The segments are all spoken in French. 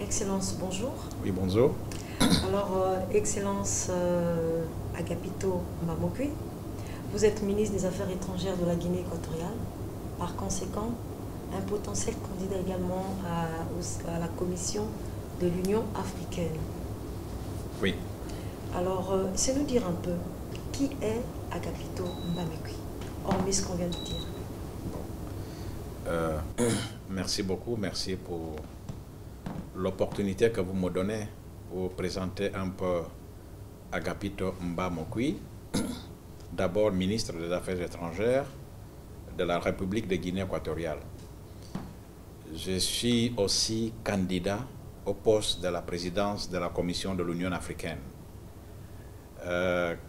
Excellence, bonjour. Oui, bonjour. Alors, Excellence Agapito Mbamokui, vous êtes ministre des Affaires étrangères de la Guinée équatoriale. Par conséquent, un potentiel candidat également à la Commission de l'Union africaine. Oui. Alors, c'est nous dire un peu, qui est Agapito Mbamokui, hormis ce qu'on vient de dire? Merci beaucoup, merci pour l'opportunité que vous me donnez pour présenter un peu Agapito Mbamokui, d'abord ministre des Affaires étrangères de la République de Guinée équatoriale. Je suis aussi candidat au poste de la présidence de la Commission de l'Union africaine.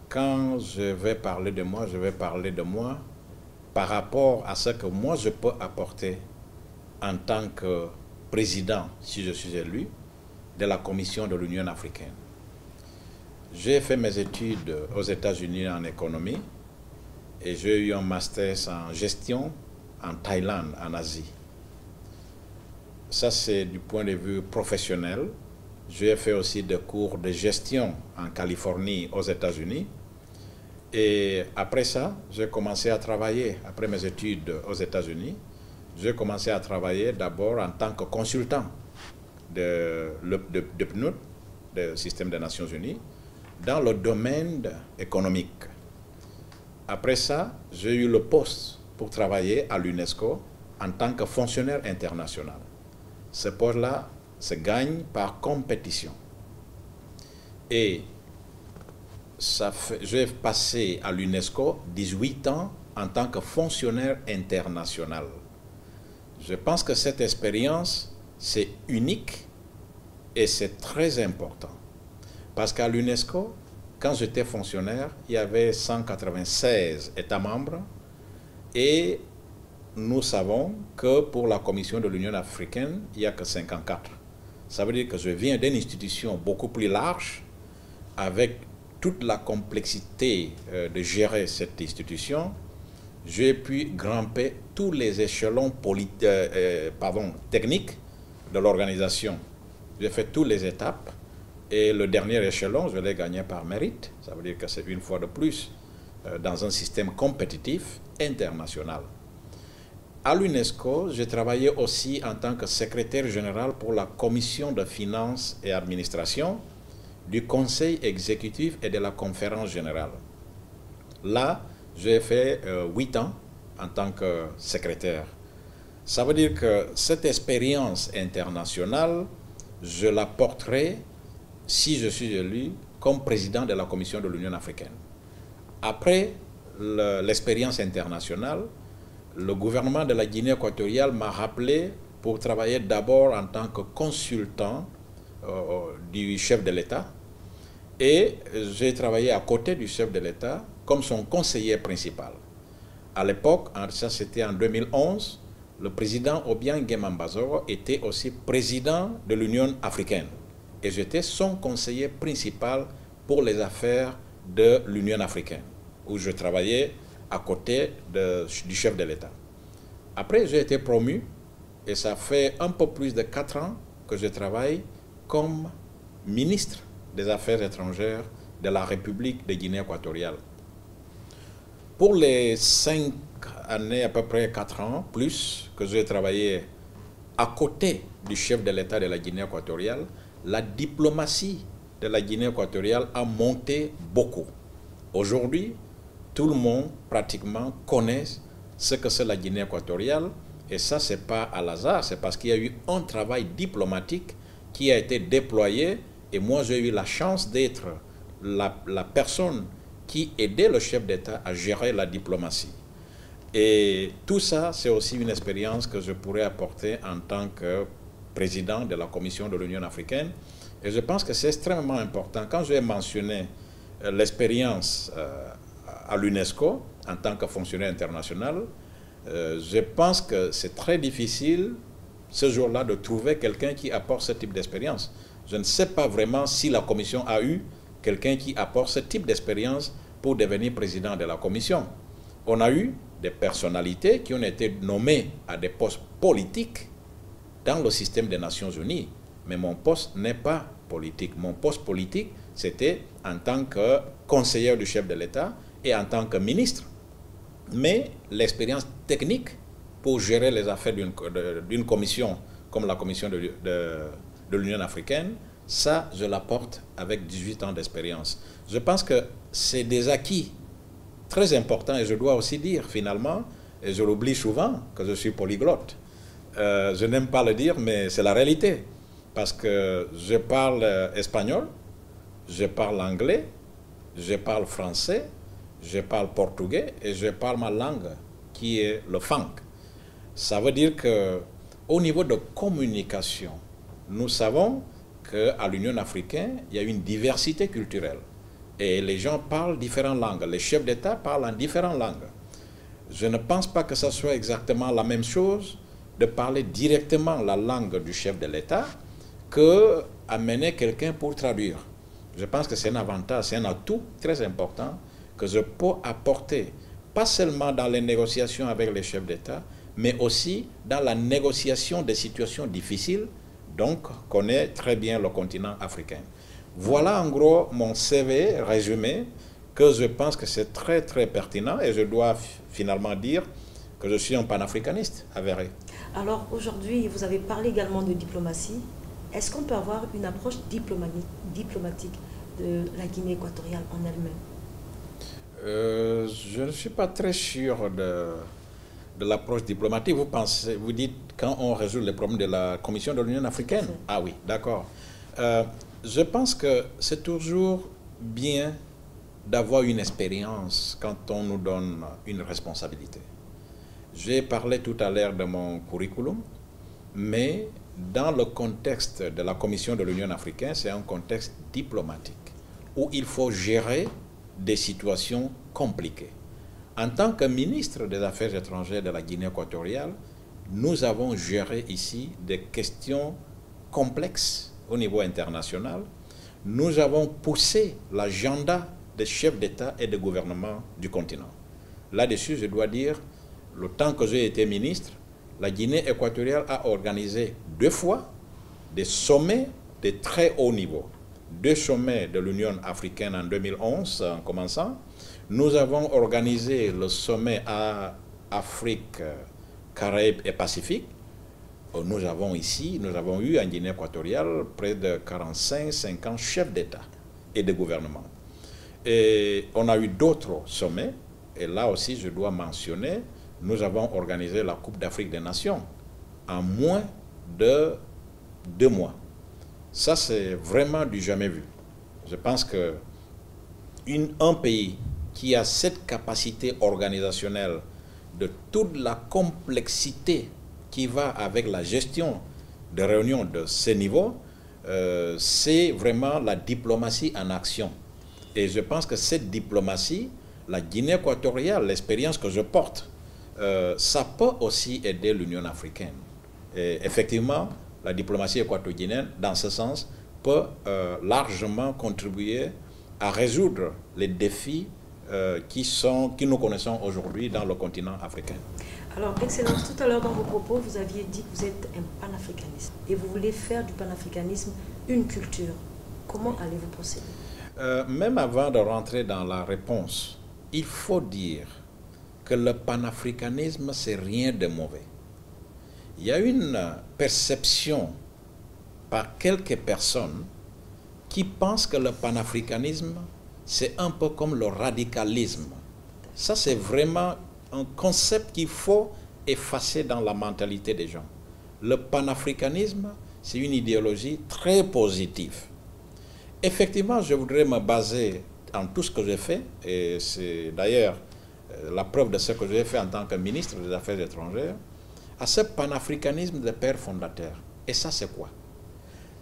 Quand je vais parler de moi, je vais parler de moi par rapport à ce que moi je peux apporter en tant que président, si je suis élu, de la Commission de l'Union africaine. J'ai fait mes études aux États-Unis en économie et j'ai eu un master en gestion en Thaïlande, en Asie. Ça, c'est du point de vue professionnel. J'ai fait aussi des cours de gestion en Californie, aux États-Unis. Et après ça, j'ai commencé à travailler, après mes études aux États-Unis, j'ai commencé à travailler d'abord en tant que consultant de PNUD, du système des Nations Unies, dans le domaine économique. Après ça, j'ai eu le poste pour travailler à l'UNESCO en tant que fonctionnaire international. Ce poste-là se gagne par compétition. Et j'ai passé à l'UNESCO 18 ans en tant que fonctionnaire international. Je pense que cette expérience, c'est unique et c'est très important. Parce qu'à l'UNESCO, quand j'étais fonctionnaire, il y avait 196 États membres et nous savons que pour la Commission de l'Union africaine, il n'y a que 54. Ça veut dire que je viens d'une institution beaucoup plus large avec toute la complexité de gérer cette institution. J'ai pu grimper tous les échelons techniques de l'organisation. J'ai fait toutes les étapes et le dernier échelon, je l'ai gagné par mérite. Ça veut dire que c'est une fois de plus dans un système compétitif international. À l'UNESCO, j'ai travaillé aussi en tant que secrétaire général pour la Commission de finances et administration du Conseil exécutif et de la Conférence générale. Là, j'ai fait 8 ans en tant que secrétaire. Ça veut dire que cette expérience internationale, je la porterai, si je suis élu, comme président de la Commission de l'Union africaine. Après l'expérience internationale, le gouvernement de la Guinée équatoriale m'a rappelé pour travailler d'abord en tant que consultant du chef de l'État. Et j'ai travaillé à côté du chef de l'État comme son conseiller principal. À l'époque, ça c'était en 2011, le président Obiang Nguema Mbazoro était aussi président de l'Union africaine. Et j'étais son conseiller principal pour les affaires de l'Union africaine, où je travaillais à côté du chef de l'État. Après, j'ai été promu et ça fait un peu plus de 4 ans que je travaille comme ministre des Affaires étrangères de la République de Guinée équatoriale. Pour les 5 années, à peu près 4 ans, plus, que j'ai travaillé à côté du chef de l'État de la Guinée équatoriale, la diplomatie de la Guinée équatoriale a monté beaucoup. Aujourd'hui, tout le monde pratiquement connaît ce que c'est la Guinée équatoriale et ça, ce n'est pas à hasard, c'est parce qu'il y a eu un travail diplomatique qui a été déployé et moi, j'ai eu la chance d'être la personne qui aidait le chef d'État à gérer la diplomatie. Et tout ça, c'est aussi une expérience que je pourrais apporter en tant que président de la Commission de l'Union africaine. Et je pense que c'est extrêmement important. Quand j'ai mentionné l'expérience à l'UNESCO en tant que fonctionnaire international, je pense que c'est très difficile ce jour-là de trouver quelqu'un qui apporte ce type d'expérience. Je ne sais pas vraiment si la Commission a eu quelqu'un qui apporte ce type d'expérience pour devenir président de la Commission. On a eu des personnalités qui ont été nommées à des postes politiques dans le système des Nations Unies. mais mon poste n'est pas politique. Mon poste politique, c'était en tant que conseiller du chef de l'État et en tant que ministre. Mais l'expérience technique pour gérer les affaires d'une commission comme la commission de l'Union africaine, ça, je l'apporte avec 18 ans d'expérience. Je pense que c'est des acquis très importants et je dois aussi dire finalement, et je l'oublie souvent, que je suis polyglotte. Je n'aime pas le dire, mais c'est la réalité. Parce que je parle espagnol, je parle anglais, je parle français, je parle portugais et je parle ma langue, qui est le fang. Ça veut dire qu'au niveau de communication, nous savons qu'à l'Union africaine, il y a une diversité culturelle. Et les gens parlent différentes langues. Les chefs d'État parlent en différentes langues. Je ne pense pas que ce soit exactement la même chose de parler directement la langue du chef de l'État que amener quelqu'un pour traduire. Je pense que c'est un avantage, c'est un atout très important que je peux apporter, pas seulement dans les négociations avec les chefs d'État, mais aussi dans la négociation des situations difficiles, donc connaît très bien le continent africain. Voilà en gros mon CV résumé, que je pense que c'est très très pertinent et je dois finalement dire que je suis un panafricaniste avéré. Alors aujourd'hui, vous avez parlé également de diplomatie. Est-ce qu'on peut avoir une approche diplomatique de la Guinée équatoriale en elle-même? Je ne suis pas très sûr de l'approche diplomatique. Vous dites quand on résout les problèmes de la Commission de l'Union africaine? Ah oui, d'accord. Je pense que c'est toujours bien d'avoir une expérience quand on nous donne une responsabilité. J'ai parlé tout à l'heure de mon curriculum, mais dans le contexte de la Commission de l'Union africaine, c'est un contexte diplomatique où il faut gérer des situations compliquées. En tant que ministre des Affaires étrangères de la Guinée équatoriale, nous avons géré ici des questions complexes au niveau international. Nous avons poussé l'agenda des chefs d'État et de gouvernement du continent. Là-dessus, je dois dire, le temps que j'ai été ministre, la Guinée équatoriale a organisé 2 fois des sommets de très haut niveau. 2 sommets de l'Union africaine en 2011, en commençant. Nous avons organisé le sommet à Afrique, Caraïbes et Pacifique. Nous avons eu en Guinée équatoriale près de 45-50 chefs d'État et de gouvernement. Et on a eu d'autres sommets, et là aussi je dois mentionner, nous avons organisé la Coupe d'Afrique des Nations en moins de 2 mois. Ça, c'est vraiment du jamais vu. Je pense qu'un pays qui a cette capacité organisationnelle de toute la complexité qui va avec la gestion de réunions de ce niveau, c'est vraiment la diplomatie en action. Et je pense que cette diplomatie, la Guinée équatoriale, l'expérience que je porte, ça peut aussi aider l'Union africaine. Et effectivement, la diplomatie équato-guinéenne, dans ce sens, peut largement contribuer à résoudre les défis qui nous connaissons aujourd'hui dans le continent africain. Alors, Excellence, tout à l'heure dans vos propos, vous aviez dit que vous êtes un panafricaniste et vous voulez faire du panafricanisme une culture. Comment allez-vous procéder? Même avant de rentrer dans la réponse, il faut dire que le panafricanisme, c'est rien de mauvais. Il y a une perception par quelques personnes qui pensent que le panafricanisme, c'est un peu comme le radicalisme. Ça, c'est vraiment un concept qu'il faut effacer dans la mentalité des gens. Le panafricanisme, c'est une idéologie très positive. Effectivement, je voudrais me baser en tout ce que j'ai fait, et c'est d'ailleurs la preuve de ce que j'ai fait en tant que ministre des Affaires étrangères, à ce panafricanisme de père fondateur. Et ça, c'est quoi?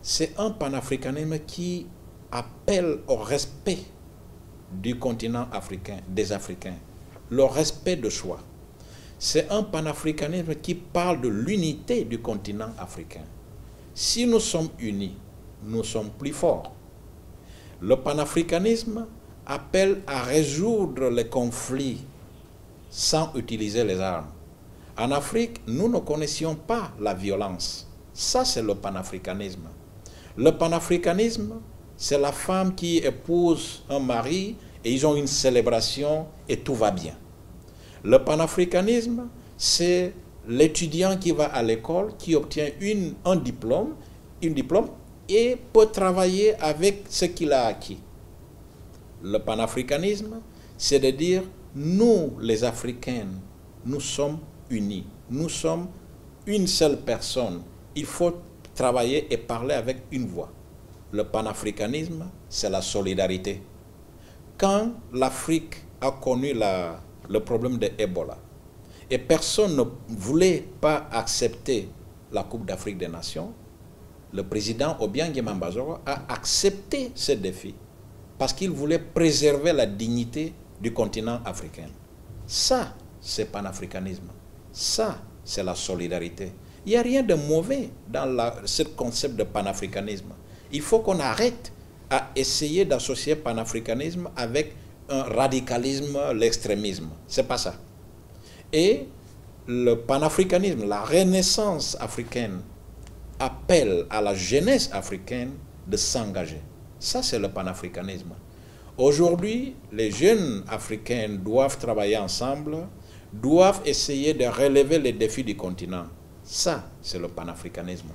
C'est un panafricanisme qui appelle au respect du continent africain, des Africains, le respect de soi. C'est un panafricanisme qui parle de l'unité du continent africain. Si nous sommes unis, nous sommes plus forts. Le panafricanisme appelle à résoudre les conflits sans utiliser les armes. En Afrique, nous ne connaissions pas la violence. Ça, c'est le panafricanisme. Le panafricanisme, c'est la femme qui épouse un mari et ils ont une célébration et tout va bien. Le panafricanisme, c'est l'étudiant qui va à l'école, qui obtient un diplôme et peut travailler avec ce qu'il a acquis. Le panafricanisme, c'est de dire, nous, les Africains, nous sommes unis. Nous sommes une seule personne. Il faut travailler et parler avec une voix. Le panafricanisme, c'est la solidarité. Quand l'Afrique a connu le problème de Ebola, et personne ne voulait pas accepter la Coupe d'Afrique des Nations, le président Obiang Mambazoro a accepté ce défi parce qu'il voulait préserver la dignité du continent africain. Ça, c'est panafricanisme. Ça, c'est la solidarité. Il n'y a rien de mauvais dans ce concept de panafricanisme. Il faut qu'on arrête à essayer d'associer panafricanisme avec un radicalisme, l'extrémisme. C'est pas ça. Et le panafricanisme, la renaissance africaine, appelle à la jeunesse africaine de s'engager. Ça, c'est le panafricanisme. Aujourd'hui, les jeunes africains doivent travailler ensemble, doivent essayer de relever les défis du continent. Ça, c'est le panafricanisme.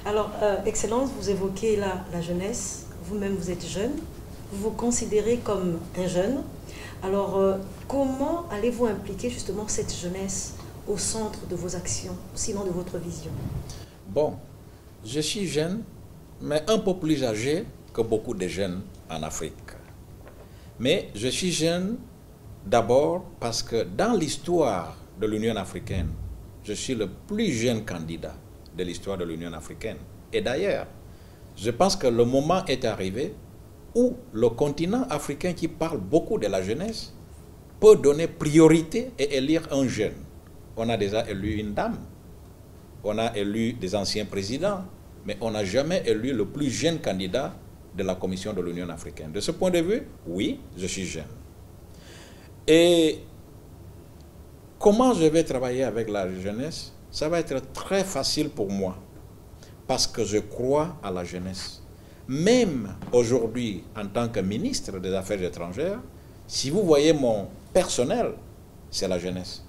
Alors, Excellence, vous évoquez la jeunesse. Vous-même, vous êtes jeune. Vous vous considérez comme un jeune. Alors, comment allez-vous impliquer justement cette jeunesse au centre de vos actions, sinon de votre vision? Bon, je suis jeune, mais un peu plus âgé que beaucoup de jeunes en Afrique. Mais je suis jeune d'abord parce que dans l'histoire de l'Union africaine, je suis le plus jeune candidat de l'histoire de l'Union africaine. Et d'ailleurs, je pense que le moment est arrivé où le continent africain qui parle beaucoup de la jeunesse peut donner priorité et élire un jeune. On a déjà élu une dame, on a élu des anciens présidents, mais on n'a jamais élu le plus jeune candidat de la Commission de l'Union africaine. De ce point de vue, oui, je suis jeune. Et comment je vais travailler avec la jeunesse? Ça va être très facile pour moi, parce que je crois à la jeunesse. Même aujourd'hui, en tant que ministre des Affaires étrangères, si vous voyez mon personnel, c'est la jeunesse.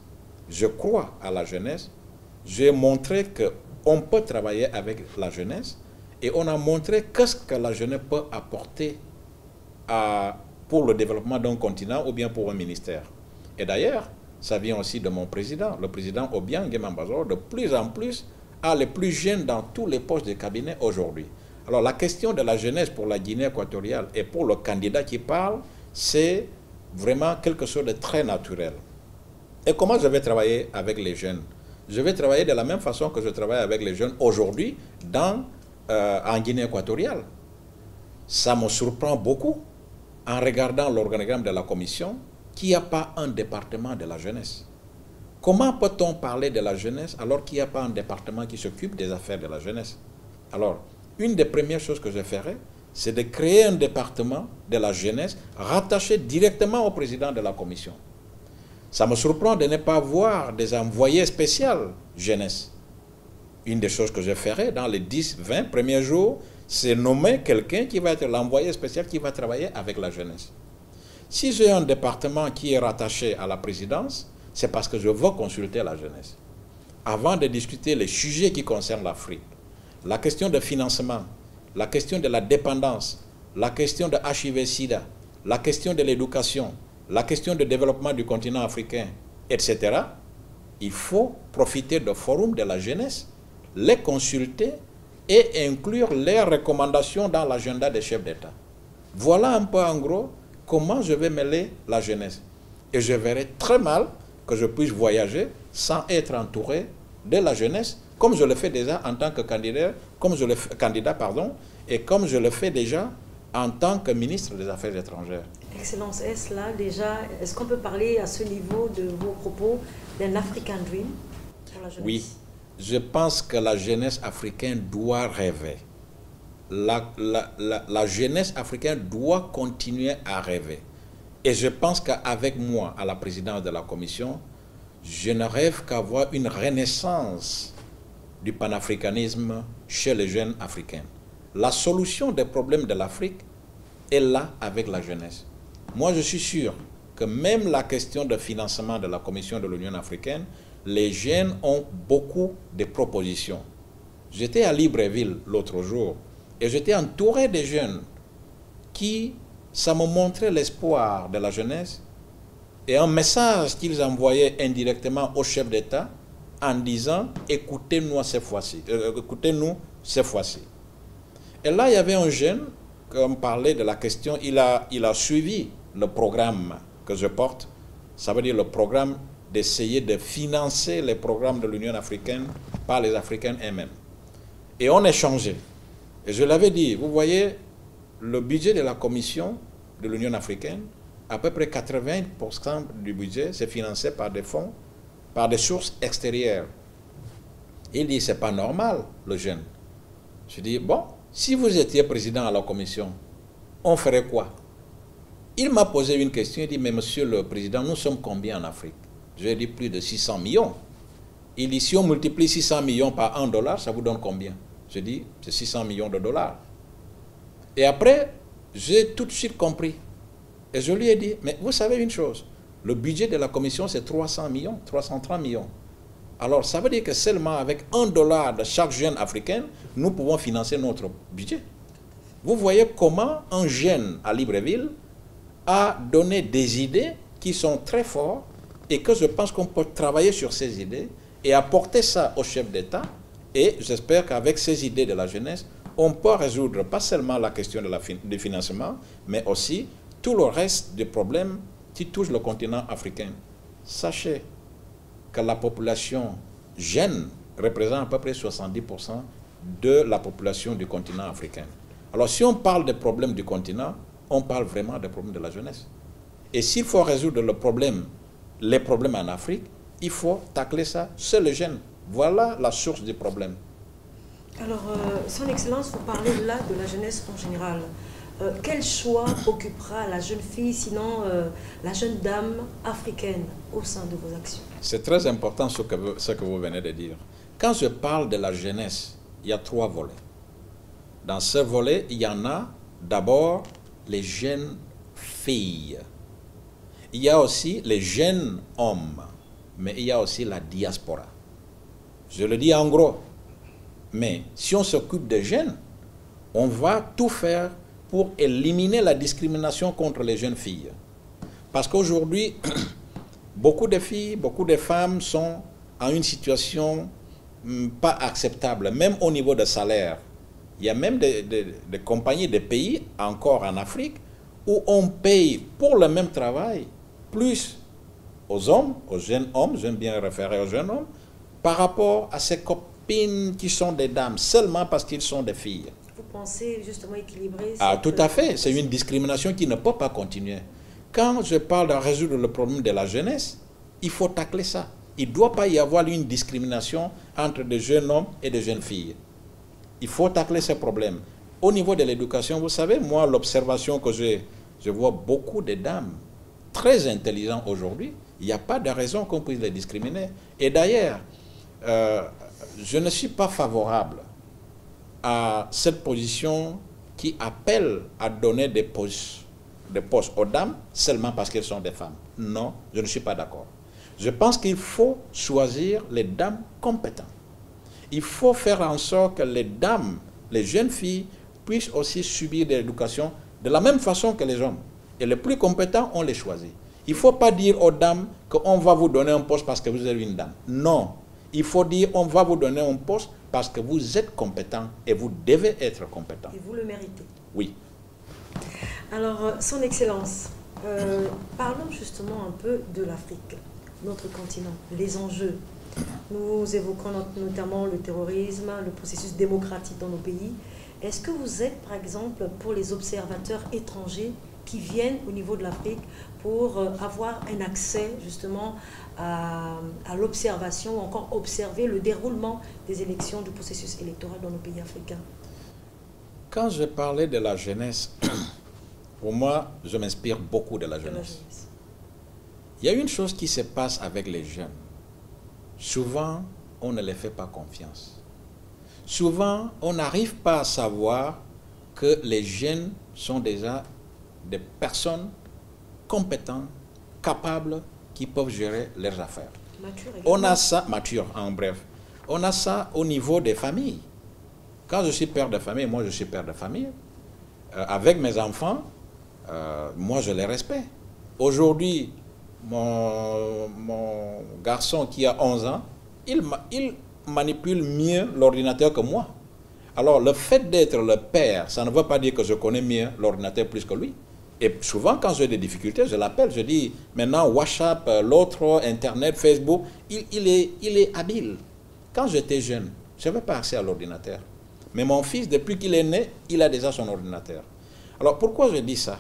Je crois à la jeunesse. J'ai montré qu'on peut travailler avec la jeunesse et on a montré qu'est-ce que la jeunesse peut apporter pour le développement d'un continent ou bien pour un ministère. Et d'ailleurs, ça vient aussi de mon président. Le président Obiang Mambazoro, de plus en plus, a les plus jeunes dans tous les postes de cabinet aujourd'hui. Alors la question de la jeunesse pour la Guinée équatoriale et pour le candidat qui parle, c'est vraiment quelque chose de très naturel. Et comment je vais travailler avec les jeunes? Je vais travailler de la même façon que je travaille avec les jeunes aujourd'hui en Guinée équatoriale. Ça me surprend beaucoup en regardant l'organigramme de la commission qu'il n'y a pas un département de la jeunesse. Comment peut-on parler de la jeunesse alors qu'il n'y a pas un département qui s'occupe des affaires de la jeunesse? Alors, une des premières choses que je ferai, c'est de créer un département de la jeunesse rattaché directement au président de la commission. Ça me surprend de ne pas voir des envoyés spéciaux jeunesse. Une des choses que je ferai dans les 10-20 premiers jours, c'est nommer quelqu'un qui va être l'envoyé spécial qui va travailler avec la jeunesse. Si j'ai un département qui est rattaché à la présidence, c'est parce que je veux consulter la jeunesse. Avant de discuter les sujets qui concernent l'Afrique, la question de financement, la question de la dépendance, la question de HIV-Sida, la question de l'éducation, la question de développement du continent africain, etc., il faut profiter du forum de la jeunesse, les consulter et inclure les recommandations dans l'agenda des chefs d'État. Voilà un peu en gros comment je vais mêler la jeunesse. Et je verrai très mal que je puisse voyager sans être entouré de la jeunesse, comme je le fais déjà en tant que candidat, et comme je le fais déjà en tant que ministre des Affaires étrangères. Excellence, est-ce qu'on peut parler à ce niveau de vos propos d'un African Dream pour la jeunesse? Oui, je pense que la jeunesse africaine doit rêver. La jeunesse africaine doit continuer à rêver. Et je pense qu'avec moi, à la présidence de la commission, je ne rêve qu'avoir une renaissance du panafricanisme chez les jeunes africains. la solution des problèmes de l'Afrique est là avec la jeunesse. Moi, je suis sûr que même la question de financement de la Commission de l'Union africaine, les jeunes ont beaucoup de propositions. J'étais à Libreville l'autre jour et j'étais entouré de jeunes qui, ça me montrait l'espoir de la jeunesse et un message qu'ils envoyaient indirectement au chef d'État en disant « écoutez-nous cette fois-ci, écoutez-nous cette fois-ci ». Et là, il y avait un jeune, comme parlait de la question, il a suivi le programme que je porte, ça veut dire le programme d'essayer de financer les programmes de l'Union africaine par les Africains eux-mêmes. Et on échangeait. Et je l'avais dit, vous voyez, le budget de la Commission de l'Union africaine, à peu près 80% du budget, c'est financé par des fonds, par des sources extérieures. Il dit, c'est pas normal, le jeune. Je dis, bon, si vous étiez président à la Commission, on ferait quoi? Il m'a posé une question, il dit, mais monsieur le président, nous sommes combien en Afrique? Je lui ai dit, plus de 600 millions. Il dit, si on multiplie 600 millions par $1, ça vous donne combien? Je dis, c'est 600 millions de dollars. Et après, j'ai tout de suite compris. Et je lui ai dit, mais vous savez une chose, le budget de la Commission, c'est 300 millions, 330 millions. Alors, ça veut dire que seulement avec $1 de chaque jeune africain, nous pouvons financer notre budget. Vous voyez comment un jeune à Libreville a donné des idées qui sont très fortes et que je pense qu'on peut travailler sur ces idées et apporter ça au chef d'État. Et j'espère qu'avec ces idées de la jeunesse, on peut résoudre pas seulement la question du financement, mais aussi tout le reste des problèmes qui touchent le continent africain. Sachez que la population jeune représente à peu près 70% de la population du continent africain. Alors si on parle des problèmes du continent, on parle vraiment des problèmes de la jeunesse. Et s'il faut résoudre les problèmes en Afrique, il faut tacler ça, c'est le jeune. Voilà la source du problème. Alors, Son Excellence, vous parlez là de la jeunesse en général. Quel choix occupera la jeune fille, sinon la jeune dame africaine au sein de vos actions? C'est très important ce que vous venez de dire. Quand je parle de la jeunesse, il y a 3 volets. Dans ce volet, il y en a d'abord les jeunes filles. Il y a aussi les jeunes hommes, mais il y a aussi la diaspora. Je le dis en gros. Mais si on s'occupe des jeunes, on va tout faire pour éliminer la discrimination contre les jeunes filles. Parce qu'aujourd'hui, beaucoup de filles, beaucoup de femmes sont en une situation pas acceptable, même au niveau de salaire. Il y a même des compagnies, des pays, encore en Afrique, où on paye pour le même travail plus aux hommes, aux jeunes hommes, j'aime bien référer aux jeunes hommes, par rapport à ces copines qui sont des dames, seulement parce qu'ils sont des filles. Vous pensez justement équilibrer? Ah, tout à fait. C'est une discrimination qui ne peut pas continuer. Quand je parle de résoudre le problème de la jeunesse, il faut tacler ça. Il ne doit pas y avoir une discrimination entre des jeunes hommes et des jeunes filles. Il faut tacler ce problème. Au niveau de l'éducation, vous savez, moi, l'observation que je vois beaucoup de dames très intelligentes aujourd'hui, il n'y a pas de raison qu'on puisse les discriminer. Et d'ailleurs, je ne suis pas favorable à cette position qui appelle à donner des postes aux dames seulement parce qu'elles sont des femmes. Non, je ne suis pas d'accord. Je pense qu'il faut choisir les dames compétentes. Il faut faire en sorte que les dames, les jeunes filles, puissent aussi subir de l'éducation de la même façon que les hommes. Et les plus compétents, on les choisit. Il ne faut pas dire aux dames qu'on va vous donner un poste parce que vous êtes une dame. Non. Il faut dire on va vous donner un poste parce que vous êtes compétent et vous devez être compétent. Et vous le méritez. Oui. Alors, Son Excellence, parlons justement un peu de l'Afrique, notre continent, les enjeux. Nous évoquons notamment le terrorisme, le processus démocratique dans nos pays. Est-ce que vous êtes, par exemple, pour les observateurs étrangers qui viennent au niveau de l'Afrique pour avoir un accès justement à l'observation ou encore observer le déroulement des élections du processus électoral dans nos pays africains? Quand je parlais de la jeunesse, pour moi, je m'inspire beaucoup de la jeunesse. Il y a une chose qui se passe avec les jeunes. Souvent, on ne les fait pas confiance. souvent, on n'arrive pas à savoir que les jeunes sont déjà des personnes compétentes, capables, qui peuvent gérer leurs affaires. On a ça, mature en bref, on a ça au niveau des familles. Quand je suis père de famille, moi je suis père de famille, avec mes enfants, moi je les respecte. Aujourd'hui, mon garçon qui a 11 ans, il manipule mieux l'ordinateur que moi. Alors le fait d'être le père, ça ne veut pas dire que je connais mieux l'ordinateur plus que lui. Et souvent quand j'ai des difficultés, je l'appelle, je dis maintenant WhatsApp, l'autre, Internet, Facebook, il est habile. Quand j'étais jeune, je n'avais pas accès à l'ordinateur. Mais mon fils, depuis qu'il est né, il a déjà son ordinateur. Alors pourquoi je dis ça?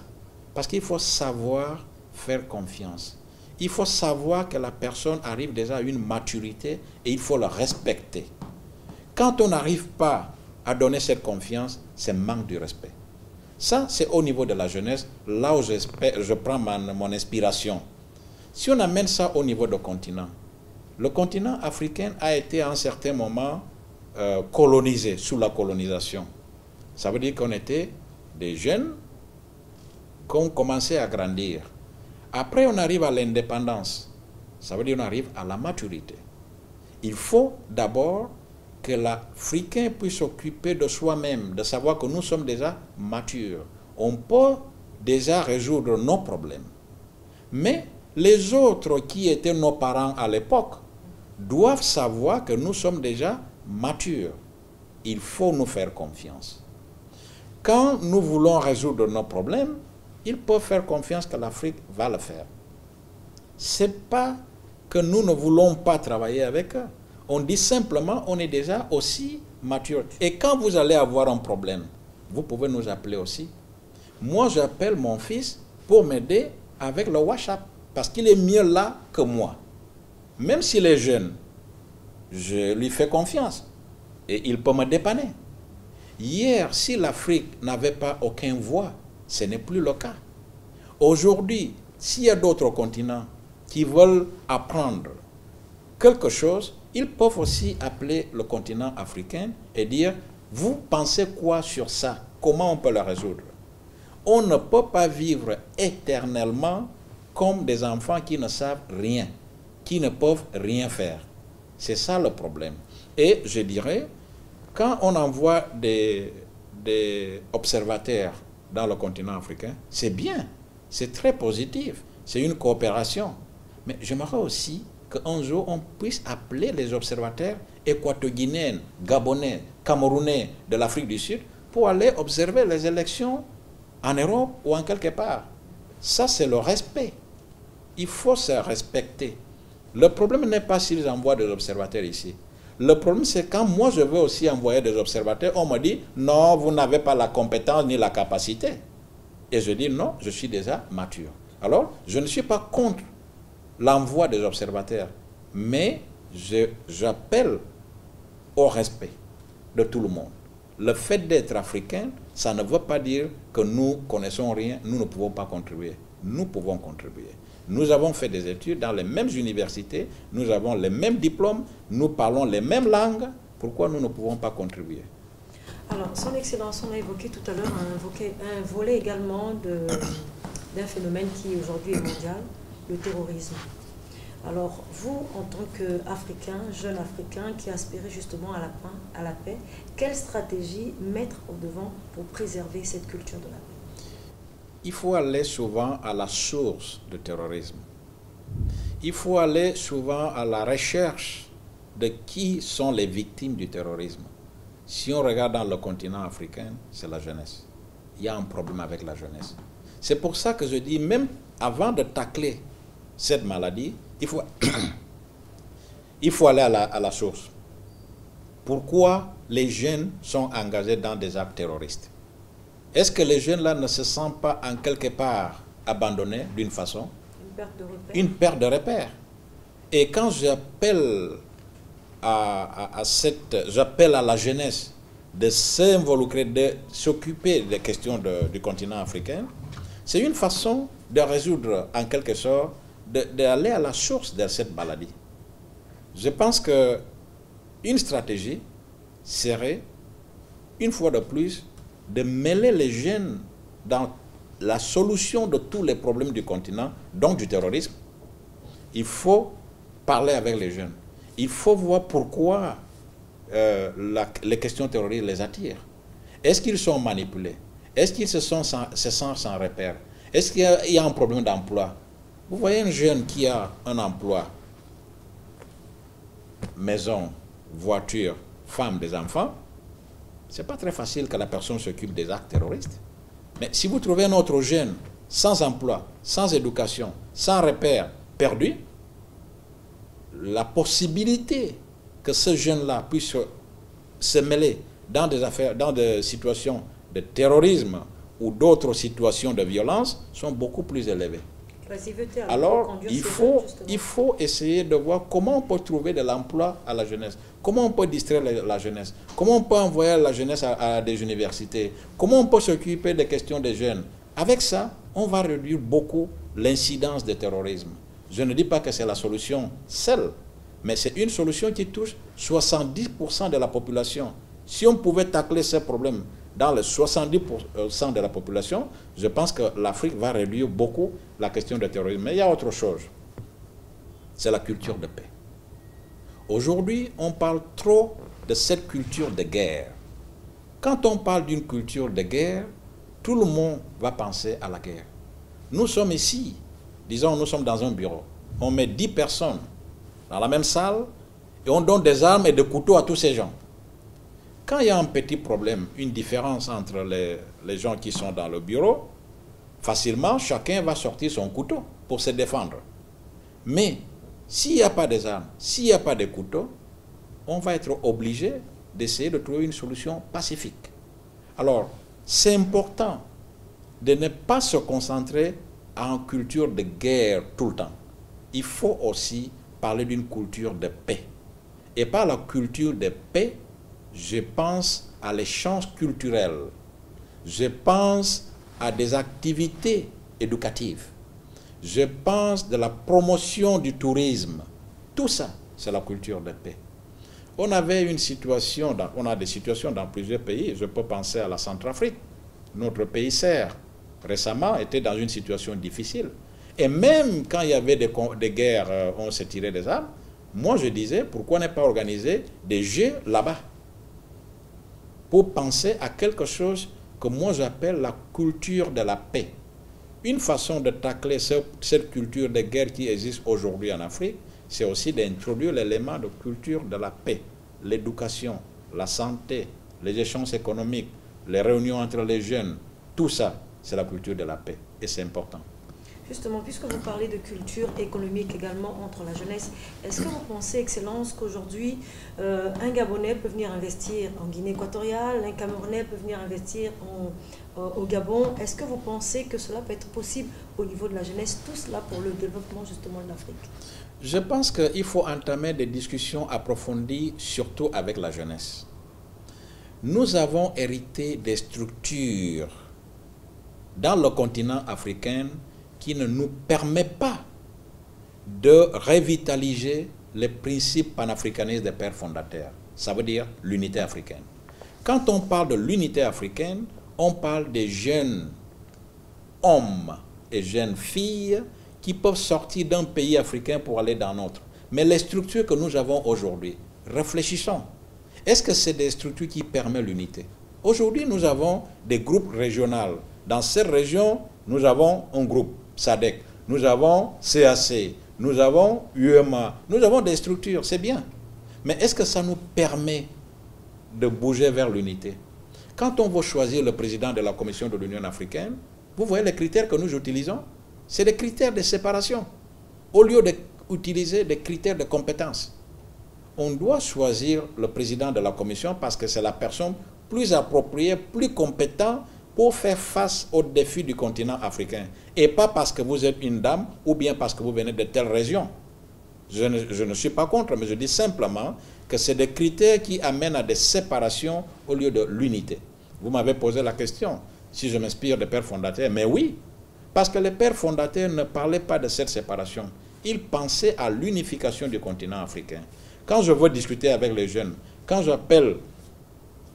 Parce qu'il faut savoir faire confiance. Il faut savoir que la personne arrive déjà à une maturité et il faut la respecter. Quand on n'arrive pas à donner cette confiance, c'est manque de respect. Ça, c'est au niveau de la jeunesse, là où je prends mon inspiration. Si on amène ça au niveau du continent, le continent africain a été à un certain moment colonisé, sous la colonisation. Ça veut dire qu'on était des jeunes qu'on commençait à grandir. Après, on arrive à l'indépendance. Ça veut dire qu'on arrive à la maturité. Il faut d'abord que l'Africain puisse s'occuper de soi-même, de savoir que nous sommes déjà matures. On peut déjà résoudre nos problèmes. Mais les autres qui étaient nos parents à l'époque doivent savoir que nous sommes déjà matures. Il faut nous faire confiance. Quand nous voulons résoudre nos problèmes, ils peuvent faire confiance que l'Afrique va le faire. Ce n'est pas que nous ne voulons pas travailler avec eux. On dit simplement on est déjà aussi mature. Et quand vous allez avoir un problème, vous pouvez nous appeler aussi. Moi, j'appelle mon fils pour m'aider avec le WhatsApp parce qu'il est mieux là que moi. Même s'il est jeune, je lui fais confiance et il peut me dépanner. Hier, si l'Afrique n'avait pas aucune voix, ce n'est plus le cas. Aujourd'hui, s'il y a d'autres continents qui veulent apprendre quelque chose, ils peuvent aussi appeler le continent africain et dire « Vous pensez quoi sur ça? Comment on peut le résoudre ?» On ne peut pas vivre éternellement comme des enfants qui ne savent rien, qui ne peuvent rien faire. C'est ça le problème. Et je dirais, quand on envoie des observateurs dans le continent africain, c'est bien, c'est très positif, c'est une coopération. Mais j'aimerais aussi qu'un jour on puisse appeler les observateurs équato-guinéens, gabonais, camerounais de l'Afrique du Sud pour aller observer les élections en Europe ou en quelque part. Ça, c'est le respect. Il faut se respecter. Le problème n'est pas s'ils envoient des observateurs ici. Le problème, c'est quand moi je veux aussi envoyer des observateurs, on me dit non, vous n'avez pas la compétence ni la capacité. Et je dis non, je suis déjà mature. Alors, je ne suis pas contre l'envoi des observateurs, mais j'appelle au respect de tout le monde. Le fait d'être africain, ça ne veut pas dire que nous connaissons rien, nous ne pouvons pas contribuer. Nous pouvons contribuer. Nous avons fait des études dans les mêmes universités, nous avons les mêmes diplômes, nous parlons les mêmes langues. Pourquoi nous ne pouvons pas contribuer? Alors, Son Excellence, on a évoqué tout à l'heure un volet également d'un phénomène qui aujourd'hui est mondial, le terrorisme. Alors, vous, en tant qu'Africain, jeune Africain qui aspirait justement à la paix, quelle stratégie mettre au devant pour préserver cette culture de la paix? Il faut aller souvent à la source du terrorisme. Il faut aller souvent à la recherche de qui sont les victimes du terrorisme. Si on regarde dans le continent africain, c'est la jeunesse. Il y a un problème avec la jeunesse. C'est pour ça que je dis, même avant de tacler cette maladie, il faut aller à la source. Pourquoi les jeunes sont engagés dans des actes terroristes? Est-ce que les jeunes là ne se sentent pas en quelque part abandonnés d'une façon? Une perte de repère. Une perte de repère. Et quand j'appelle j'appelle à la jeunesse de s'involucrer, de s'occuper des questions du continent africain, c'est une façon de résoudre en quelque sorte, d'aller à la source de cette maladie. Je pense qu'une stratégie, serait, une fois de plus, de mêler les jeunes dans la solution de tous les problèmes du continent, donc du terrorisme. Il faut parler avec les jeunes. Il faut voir pourquoi les questions terroristes les attirent. Est-ce qu'ils sont manipulés? Est-ce qu'ils se sentent sans repère? Est-ce qu'il y a un problème d'emploi? Vous voyez un jeune qui a un emploi, maison, voiture, femme, des enfants, c'est pas très facile que la personne s'occupe des actes terroristes. Mais si vous trouvez un autre jeune sans emploi, sans éducation, sans repère, perdu, la possibilité que ce jeune-là puisse se mêler dans des affaires, dans des situations de terrorisme ou d'autres situations de violence sont beaucoup plus élevées. Alors, il faut essayer de voir comment on peut trouver de l'emploi à la jeunesse, comment on peut distraire la jeunesse, comment on peut envoyer la jeunesse à des universités, comment on peut s'occuper des questions des jeunes. Avec ça, on va réduire beaucoup l'incidence du terrorisme. Je ne dis pas que c'est la solution seule, mais c'est une solution qui touche 70% de la population. Si on pouvait tacler ce problème dans les 70% de la population, je pense que l'Afrique va réduire beaucoup la question du terrorisme. Mais il y a autre chose, c'est la culture de paix. Aujourd'hui, on parle trop de cette culture de guerre. Quand on parle d'une culture de guerre, tout le monde va penser à la guerre. Nous sommes ici, disons, nous sommes dans un bureau. On met 10 personnes dans la même salle et on donne des armes et des couteaux à tous ces gens. Quand il y a un petit problème, une différence entre les gens qui sont dans le bureau, facilement, chacun va sortir son couteau pour se défendre. Mais s'il n'y a pas des armes, s'il n'y a pas de couteaux, on va être obligé d'essayer de trouver une solution pacifique. Alors, c'est important de ne pas se concentrer en culture de guerre tout le temps. Il faut aussi parler d'une culture de paix. Et par la culture de paix, je pense à l'échange culturel. Je pense à des activités éducatives. Je pense de la promotion du tourisme. Tout ça, c'est la culture de paix. On avait une situation, on a des situations dans plusieurs pays. Je peux penser à la Centrafrique. Notre pays sert récemment était dans une situation difficile. Et même quand il y avait des guerres, on s'est tiré des armes. Moi, je disais, pourquoi ne pas organiser des jeux là-bas pour penser à quelque chose que moi j'appelle la culture de la paix. Une façon de tacler cette culture de guerre qui existe aujourd'hui en Afrique, c'est aussi d'introduire l'élément de culture de la paix, l'éducation, la santé, les échanges économiques, les réunions entre les jeunes, tout ça, c'est la culture de la paix et c'est important. Justement, puisque vous parlez de culture économique également entre la jeunesse, est-ce que vous pensez, Excellence, qu'aujourd'hui, un Gabonais peut venir investir en Guinée équatoriale, un Camerounais peut venir investir au Gabon? Est-ce que vous pensez que cela peut être possible au niveau de la jeunesse, tout cela pour le développement justement de l'Afrique? Je pense qu'il faut entamer des discussions approfondies, surtout avec la jeunesse. Nous avons hérité des structures dans le continent africain qui ne nous permet pas de revitaliser les principes panafricanistes des pères fondateurs. Ça veut dire l'unité africaine. Quand on parle de l'unité africaine, on parle des jeunes hommes et jeunes filles qui peuvent sortir d'un pays africain pour aller dans l'autre. Mais les structures que nous avons aujourd'hui, réfléchissons. Est-ce que c'est des structures qui permettent l'unité? Aujourd'hui, nous avons des groupes régionaux. Dans cette région, nous avons un groupe. SADC, nous avons CAC, nous avons UEMA, nous avons des structures, c'est bien. Mais est-ce que ça nous permet de bouger vers l'unité? Quand on veut choisir le président de la Commission de l'Union africaine, vous voyez les critères que nous utilisons? C'est des critères de séparation, au lieu d'utiliser des critères de compétence. On doit choisir le président de la Commission parce que c'est la personne plus appropriée, plus compétente pour faire face aux défis du continent africain. Et pas parce que vous êtes une dame ou bien parce que vous venez de telle région. Je ne suis pas contre, mais je dis simplement que c'est des critères qui amènent à des séparations au lieu de l'unité. Vous m'avez posé la question, si je m'inspire des pères fondateurs, mais oui, parce que les pères fondateurs ne parlaient pas de cette séparation. Ils pensaient à l'unification du continent africain. Quand je veux discuter avec les jeunes, quand j'appelle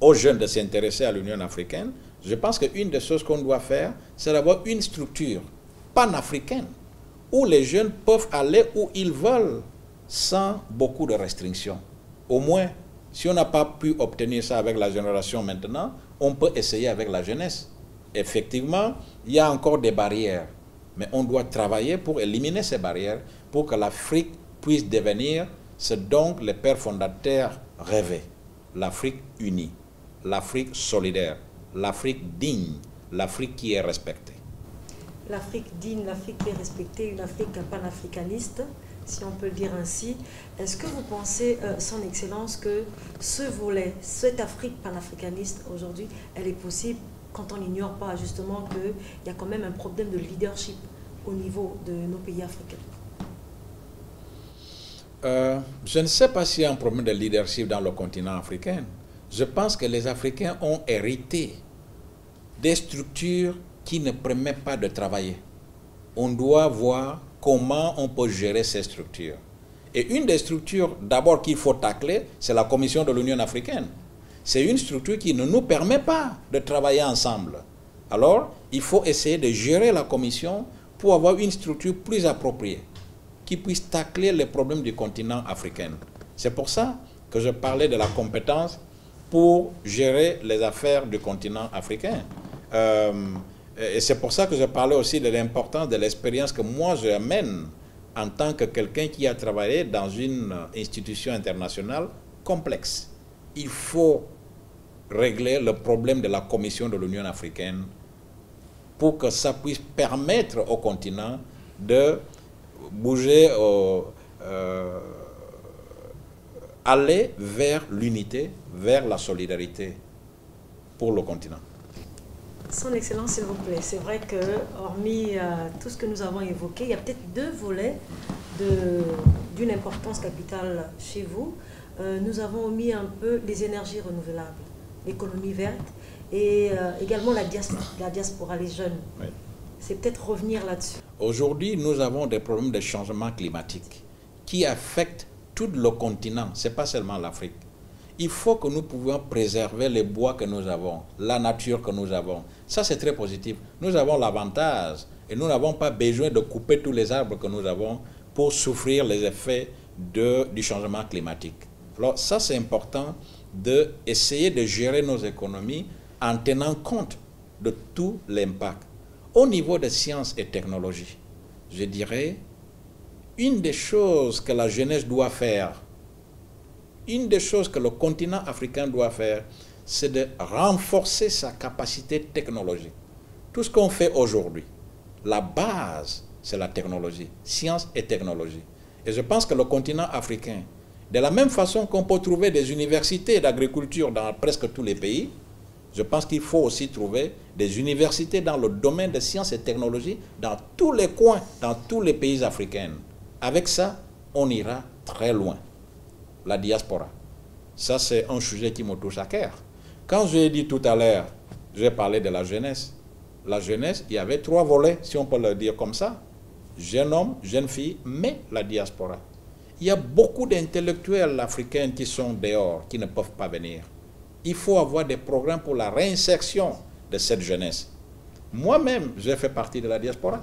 aux jeunes de s'intéresser à l'Union africaine, je pense qu'une des choses qu'on doit faire, c'est d'avoir une structure panafricaine où les jeunes peuvent aller où ils veulent sans beaucoup de restrictions. Au moins, si on n'a pas pu obtenir ça avec la génération maintenant, on peut essayer avec la jeunesse. Effectivement, il y a encore des barrières, mais on doit travailler pour éliminer ces barrières pour que l'Afrique puisse devenir ce dont les pères fondateurs rêvaient. L'Afrique unie, l'Afrique solidaire, l'Afrique digne, l'Afrique qui est respectée. L'Afrique digne, l'Afrique qui est respectée, une Afrique panafricaniste, si on peut le dire ainsi. Est-ce que vous pensez, Son Excellence, que ce volet, cette Afrique panafricaniste aujourd'hui, elle est possible quand on n'ignore pas justement qu'il y a quand même un problème de leadership au niveau de nos pays africains? Je ne sais pas s'il y a un problème de leadership dans le continent africain. Je pense que les Africains ont hérité des structures qui ne permettent pas de travailler. On doit voir comment on peut gérer ces structures. Et une des structures d'abord qu'il faut tacler, c'est la Commission de l'Union africaine. C'est une structure qui ne nous permet pas de travailler ensemble. Alors, il faut essayer de gérer la Commission pour avoir une structure plus appropriée, qui puisse tacler les problèmes du continent africain. C'est pour ça que je parlais de la compétence pour gérer les affaires du continent africain. Et c'est pour ça que je parlais aussi de l'importance de l'expérience que moi j'amène en tant que quelqu'un qui a travaillé dans une institution internationale complexe. Il faut régler le problème de la Commission de l'Union africaine pour que ça puisse permettre au continent de bouger, aller vers l'unité, vers la solidarité pour le continent. Son Excellence, s'il vous plaît, c'est vrai que, hormis tout ce que nous avons évoqué, il y a peut-être deux volets d'une importance capitale chez vous. Nous avons omis un peu les énergies renouvelables, l'économie verte et également la diaspora, les jeunes. Oui. C'est peut-être revenir là-dessus. Aujourd'hui, nous avons des problèmes de changement climatique qui affectent tout le continent, ce n'est pas seulement l'Afrique. Il faut que nous puissions préserver les bois que nous avons, la nature que nous avons. Ça, c'est très positif. Nous avons l'avantage et nous n'avons pas besoin de couper tous les arbres que nous avons pour souffrir les effets du changement climatique. Alors ça, c'est important d'essayer de gérer nos économies en tenant compte de tout l'impact. Au niveau de sciences et technologies, je dirais, une des choses que la jeunesse doit faire, une des choses que le continent africain doit faire, c'est de renforcer sa capacité technologique. Tout ce qu'on fait aujourd'hui, la base, c'est la technologie, science et technologie. Et je pense que le continent africain, de la même façon qu'on peut trouver des universités d'agriculture dans presque tous les pays, je pense qu'il faut aussi trouver des universités dans le domaine de sciences et technologies dans tous les coins, dans tous les pays africains. Avec ça, on ira très loin. La diaspora. Ça, c'est un sujet qui me touche à cœur. Quand je l'ai dit tout à l'heure, j'ai parlé de la jeunesse. La jeunesse, il y avait trois volets, si on peut le dire comme ça. Jeune homme, jeune fille, mais la diaspora. Il y a beaucoup d'intellectuels africains qui sont dehors, qui ne peuvent pas venir. Il faut avoir des programmes pour la réinsertion de cette jeunesse. Moi-même, j'ai fait partie de la diaspora.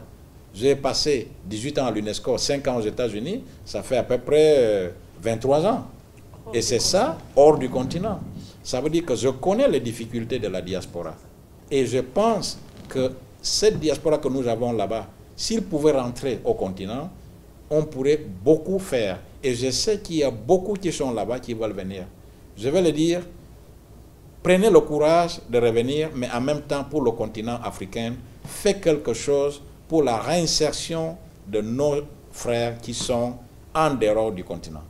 J'ai passé 18 ans à l'UNESCO, 5 ans aux États-Unis, ça fait à peu près 23 ans. Et c'est ça, hors du continent. Ça veut dire que je connais les difficultés de la diaspora. Et je pense que cette diaspora que nous avons là-bas, s'ils pouvaient rentrer au continent, on pourrait beaucoup faire. Et je sais qu'il y a beaucoup qui sont là-bas qui veulent venir. Je vais le dire, prenez le courage de revenir, mais en même temps, pour le continent africain, faites quelque chose pour la réinsertion de nos frères qui sont en dehors du continent.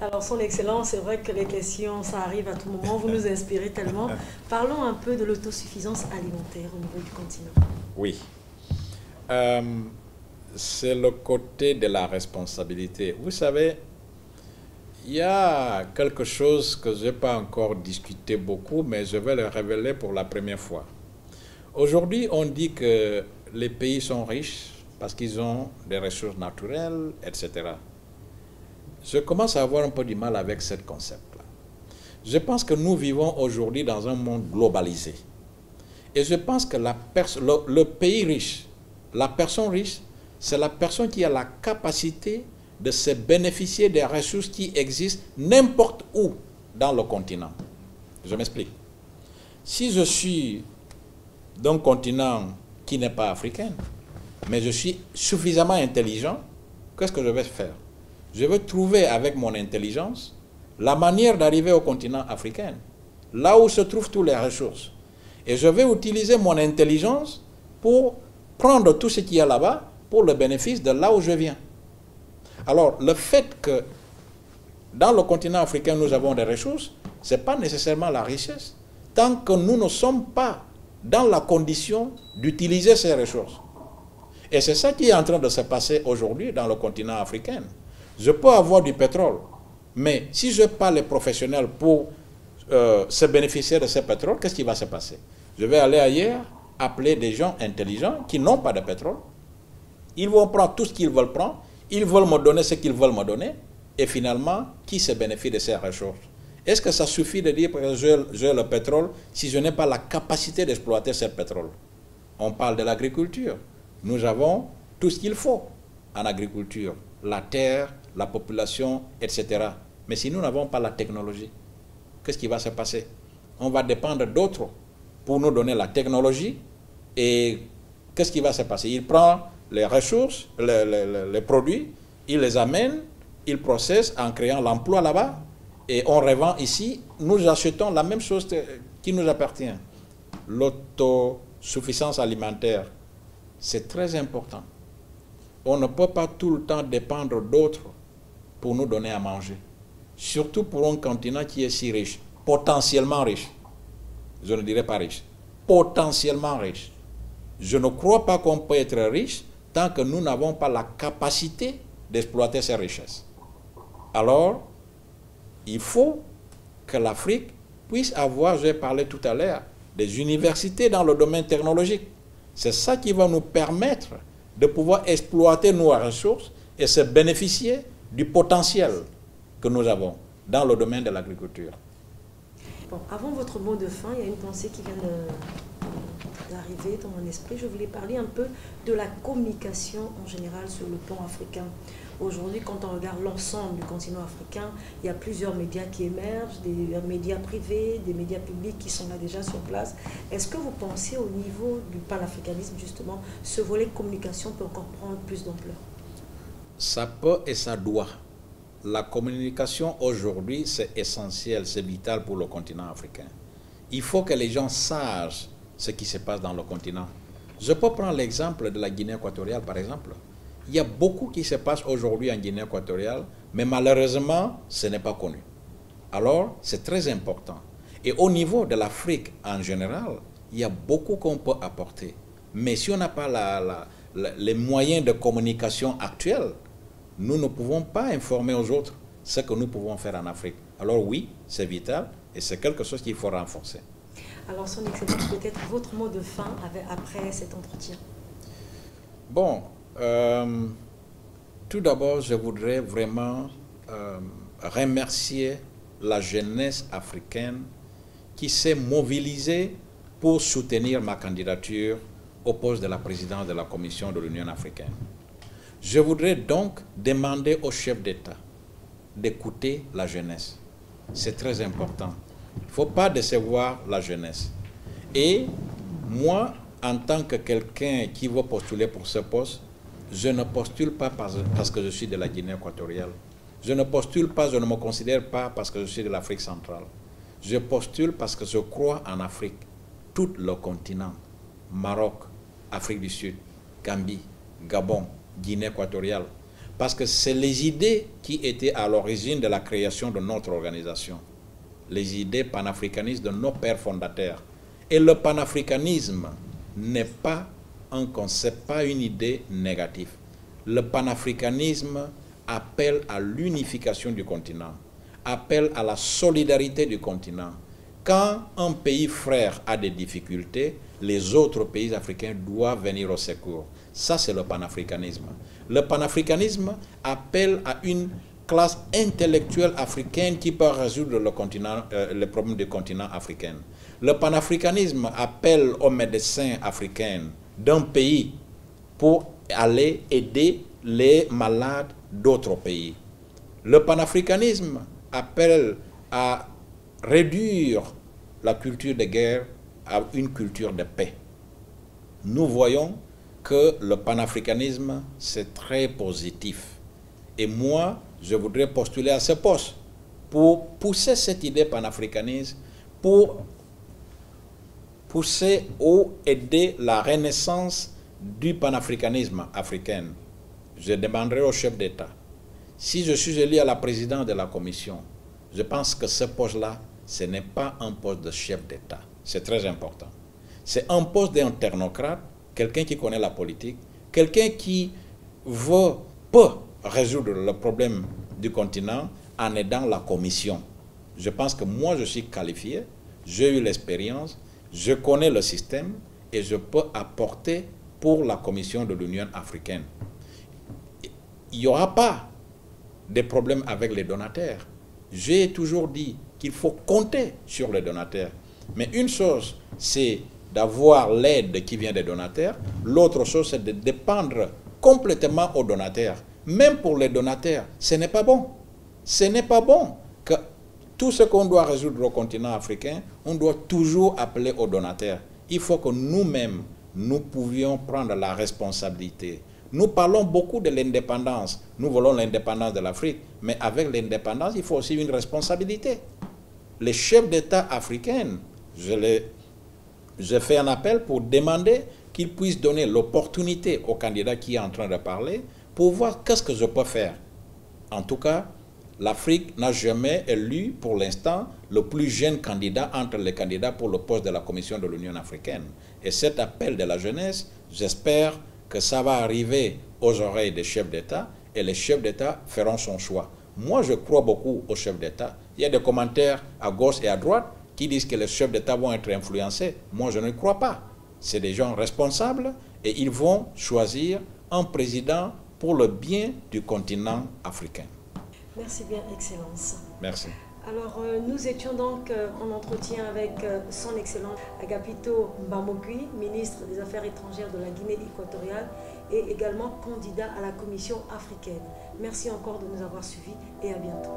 Alors, Son Excellence, c'est vrai que les questions, ça arrive à tout moment, vous nous inspirez tellement. Parlons un peu de l'autosuffisance alimentaire au niveau du continent. Oui. C'est le côté de la responsabilité. Vous savez, il y a quelque chose que je n'ai pas encore discuté beaucoup, mais je vais le révéler pour la première fois. Aujourd'hui, on dit que les pays sont riches parce qu'ils ont des ressources naturelles, etc. Je commence à avoir un peu du mal avec ce concept-là. Je pense que nous vivons aujourd'hui dans un monde globalisé. Et je pense que le pays riche, la personne riche, c'est la personne qui a la capacité de se bénéficier des ressources qui existent n'importe où dans le continent. Je m'explique. Si je suis d'un continent qui n'est pas africain, mais je suis suffisamment intelligent, qu'est-ce que je vais faire? Je vais trouver avec mon intelligence la manière d'arriver au continent africain, là où se trouvent toutes les ressources. Et je vais utiliser mon intelligence pour prendre tout ce qu'il y a là-bas pour le bénéfice de là où je viens. Alors, le fait que dans le continent africain, nous avons des ressources, ce n'est pas nécessairement la richesse, tant que nous ne sommes pas dans la condition d'utiliser ces ressources. Et c'est ça qui est en train de se passer aujourd'hui dans le continent africain. Je peux avoir du pétrole, mais si je n'ai pas les professionnels pour se bénéficier de ce pétrole, qu'est-ce qui va se passer? Je vais aller ailleurs, appeler des gens intelligents qui n'ont pas de pétrole. Ils vont prendre tout ce qu'ils veulent prendre, ils veulent me donner ce qu'ils veulent me donner, et finalement, qui se bénéficie de ces ressources? Est-ce que ça suffit de dire que j'ai le pétrole si je n'ai pas la capacité d'exploiter ce pétrole? On parle de l'agriculture. Nous avons tout ce qu'il faut en agriculture, la terre, la population, etc. Mais si nous n'avons pas la technologie, qu'est-ce qui va se passer? On va dépendre d'autres pour nous donner la technologie. Et qu'est-ce qui va se passer? Il prend les ressources, les produits, il les amène, il processe en créant l'emploi là-bas, et on revend ici, nous achetons la même chose qui nous appartient. L'autosuffisance alimentaire, c'est très important. On ne peut pas tout le temps dépendre d'autres pour nous donner à manger. Surtout pour un continent qui est si riche, potentiellement riche. Je ne dirais pas riche, potentiellement riche. Je ne crois pas qu'on peut être riche tant que nous n'avons pas la capacité d'exploiter ces richesses. Alors, il faut que l'Afrique puisse avoir, j'ai parlé tout à l'heure, des universités dans le domaine technologique. C'est ça qui va nous permettre de pouvoir exploiter nos ressources et se bénéficier du potentiel que nous avons dans le domaine de l'agriculture. Bon, avant votre mot de fin, il y a une pensée qui vient d'arriver dans mon esprit. Je voulais parler un peu de la communication en général sur le plan africain. Aujourd'hui, quand on regarde l'ensemble du continent africain, il y a plusieurs médias qui émergent, des médias privés, des médias publics qui sont là déjà sur place. Est-ce que vous pensez au niveau du panafricanisme, justement, ce volet de communication peut encore prendre plus d'ampleur? Ça peut et ça doit. La communication aujourd'hui, c'est essentiel, c'est vital pour le continent africain. Il faut que les gens sachent ce qui se passe dans le continent. Je peux prendre l'exemple de la Guinée équatoriale, par exemple. Il y a beaucoup qui se passe aujourd'hui en Guinée équatoriale, mais malheureusement, ce n'est pas connu. Alors, c'est très important. Et au niveau de l'Afrique en général, il y a beaucoup qu'on peut apporter. Mais si on n'a pas les moyens de communication actuels, nous ne pouvons pas informer aux autres ce que nous pouvons faire en Afrique. Alors oui, c'est vital et c'est quelque chose qu'il faut renforcer. Alors, son Excellence, peut-être votre mot de fin après cet entretien. Bon, tout d'abord, je voudrais vraiment remercier la jeunesse africaine qui s'est mobilisée pour soutenir ma candidature au poste de la présidence de la Commission de l'Union africaine. Je voudrais donc demander aux chefs d'État d'écouter la jeunesse. C'est très important. Il ne faut pas décevoir la jeunesse. Et moi, en tant que quelqu'un qui veut postuler pour ce poste, je ne postule pas parce que je suis de la Guinée équatoriale. Je ne postule pas, je ne me considère pas parce que je suis de l'Afrique centrale. Je postule parce que je crois en Afrique, tout le continent, Maroc, Afrique du Sud, Gambie, Gabon, Guinée équatoriale. Parce que c'est les idées qui étaient à l'origine de la création de notre organisation. Les idées panafricanistes de nos pères fondateurs. Et le panafricanisme n'est pas un concept, pas une idée négative. Le panafricanisme appelle à l'unification du continent, appelle à la solidarité du continent. Quand un pays frère a des difficultés, les autres pays africains doivent venir au secours. Ça, c'est le panafricanisme. Le panafricanisme appelle à une classe intellectuelle africaine qui peut résoudre les problèmes du continent africain. Le panafricanisme appelle aux médecins africains d'un pays pour aller aider les malades d'autres pays. Le panafricanisme appelle à réduire la culture de guerre à une culture de paix. Nous voyons que le panafricanisme, c'est très positif. Et moi, je voudrais postuler à ce poste pour pousser cette idée panafricaniste, pour pousser ou aider la renaissance du panafricanisme africain. Je demanderai au chef d'État, si je suis élu à la présidence de la commission, je pense que ce poste-là, ce n'est pas un poste de chef d'État. C'est très important. C'est un poste d'un technocrate, quelqu'un qui connaît la politique, quelqu'un qui peut résoudre le problème du continent en aidant la commission. Je pense que moi, je suis qualifié, j'ai eu l'expérience, je connais le système et je peux apporter pour la commission de l'Union africaine. Il n'y aura pas de problème avec les donateurs. J'ai toujours dit qu'il faut compter sur les donateurs. Mais une chose, c'est d'avoir l'aide qui vient des donateurs. L'autre chose, c'est de dépendre complètement aux donateurs. Même pour les donateurs, ce n'est pas bon. Ce n'est pas bon que tout ce qu'on doit résoudre au continent africain, on doit toujours appeler aux donateurs. Il faut que nous-mêmes, nous pouvions prendre la responsabilité. Nous parlons beaucoup de l'indépendance. Nous voulons l'indépendance de l'Afrique. Mais avec l'indépendance, il faut aussi une responsabilité. Les chefs d'État africains, je fais un appel pour demander qu'ils puissent donner l'opportunité au candidat qui est en train de parler pour voir qu'est-ce que je peux faire. En tout cas, l'Afrique n'a jamais élu pour l'instant le plus jeune candidat entre les candidats pour le poste de la Commission de l'Union africaine. Et cet appel de la jeunesse, j'espère que ça va arriver aux oreilles des chefs d'État et les chefs d'État feront son choix. Moi, je crois beaucoup aux chefs d'État. Il y a des commentaires à gauche et à droite qui disent que les chefs d'État vont être influencés. Moi, je ne crois pas. C'est des gens responsables et ils vont choisir un président pour le bien du continent africain. Merci bien, Excellence. Merci. Alors, nous étions donc en entretien avec son Excellence Agapito Mbamokui, ministre des Affaires étrangères de la Guinée équatoriale et également candidat à la Commission africaine. Merci encore de nous avoir suivis et à bientôt.